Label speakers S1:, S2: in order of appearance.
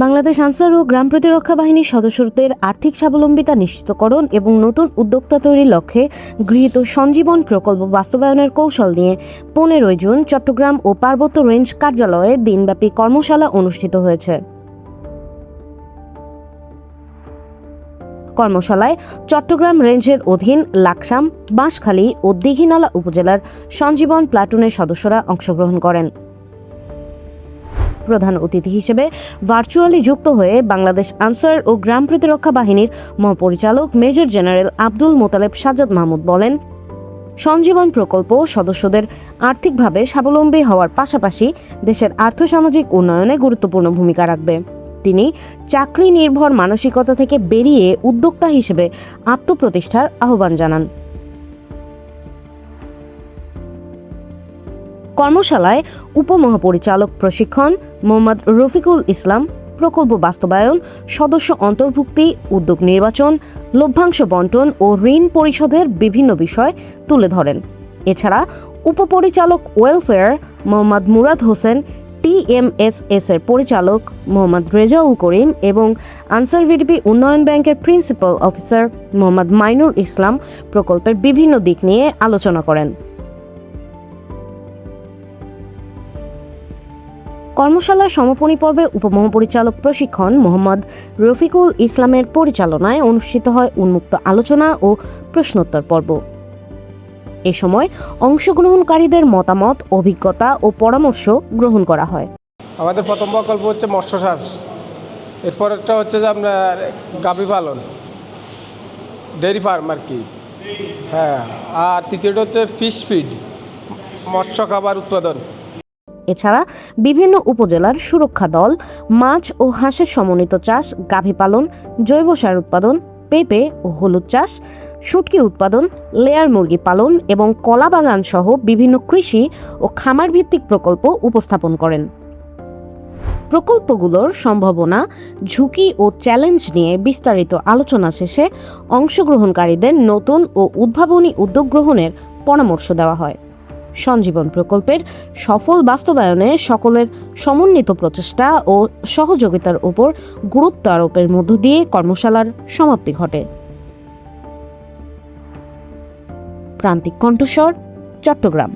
S1: বাংলাদেশ আনসার ও গ্রাম প্রতিরক্ষা বাহিনীর সদস্যদের আর্থিক স্বাবলম্বিতা নিশ্চিতকরণ এবং নতুন উদ্যোক্তা তৈরির লক্ষ্যে গৃহীত সঞ্জীবন প্রকল্প বাস্তবায়নের কৌশল নিয়ে 15 জুন চট্টগ্রাম ও পার্বত্য রেঞ্জ কার্যালয়ে দিনব্যাপী কর্মশালা অনুষ্ঠিত হয়েছে। কর্মশালায় চট্টগ্রাম রেঞ্জের অধীন লাকসাম, বাঁশখালী ও দীঘিনালা উপজেলার সঞ্জীবন প্লাটুনের সদস্যরা অংশগ্রহণ করেন। প্রধান অতিথি হিসেবে ভার্চুয়ালি যুক্ত হয়ে বাংলাদেশ আনসার ও গ্রাম প্রতিরক্ষা বাহিনীর মহাপরিচালক মেজর জেনারেল আব্দুল মোতালেব সাজ্জাদ মাহমুদ বলেন, সঞ্জীবন প্রকল্প সদস্যদের আর্থিকভাবে স্বাবলম্বী হওয়ার পাশাপাশি দেশের আর্থসামাজিক উন্নয়নে গুরুত্বপূর্ণ ভূমিকা রাখবে। তিনি চাকরি নির্ভর মানসিকতা থেকে বেরিয়ে উদ্যোক্তা হিসেবে আত্মপ্রতিষ্ঠার আহ্বান জানান। কর্মশালায় উপমহাপরিচালক প্রশিক্ষণ মোহাম্মদ রফিকুল ইসলাম প্রকল্প বাস্তবায়ন, সদস্য অন্তর্ভুক্তি, উদ্যোগ নির্বাচন, লভ্যাংশ বন্টন ও ঋণ পরিশোধের বিভিন্ন বিষয় তুলে ধরেন। এছাড়া উপপরিচালক ওয়েলফেয়ার মোহাম্মদ মুরাদ হোসেন, TMSS এর পরিচালক মোহাম্মদ রেজাউল করিম এবং আনসার ভিডিপি উন্নয়ন ব্যাংকের প্রিন্সিপাল অফিসার মোহাম্মদ মাইনুল ইসলাম প্রকল্পের বিভিন্ন দিক নিয়ে আলোচনা করেন। কর্মশালার সমাপনী পর্বে উপমহাপরিচালক প্রশিক্ষণ মোহাম্মদ রফিকুল ইসলামের পরিচালনায় অনুষ্ঠিত হয় উন্মুক্ত আলোচনা ও প্রশ্নোত্তর পর্ব। এ সময় অংশগ্রহণকারীদের মতামত, অভিজ্ঞতা ও পরামর্শ গ্রহণ করা হয়।
S2: আমাদের প্রথম প্রকল্প হচ্ছে মৎস্য চাষ, এরপর একটা হচ্ছে যে আপনার গাভী পালন, ডেয়ারি ফার্ম আর কি, হ্যাঁ, আর তৃতীয়টা হচ্ছে ফিশ ফিড, মৎস্য খাবার উৎপাদন।
S1: এছাড়া বিভিন্ন উপজেলার সুরক্ষা দল, মাছ ও হাঁসের সমন্বিত চাষ, গাভী পালন, জৈব সার উৎপাদন, পেঁপে ও হলুদ চাষ, শুটকি উৎপাদন, লেয়ার মুরগি পালন এবং কলা বাগান সহ বিভিন্ন কৃষি ও খামার ভিত্তিক প্রকল্প উপস্থাপন করেন। প্রকল্পগুলোর সম্ভাবনা, ঝুঁকি ও চ্যালেঞ্জ নিয়ে বিস্তারিত আলোচনা শেষে অংশগ্রহণকারীদের নতুন ও উদ্ভাবনী উদ্যোগ গ্রহণের পরামর্শ দেওয়া হয়। সঞ্জীবন প্রকল্পের সফল বাস্তবায়নে সকলের সমন্বিত প্রচেষ্টা ও সহযোগিতার উপর গুরুত্ব আরোপের মধ্য দিয়ে কর্মশালার সমাপ্তি ঘটে। প্রান্তিক কণ্ঠস্বর, চট্টগ্রাম।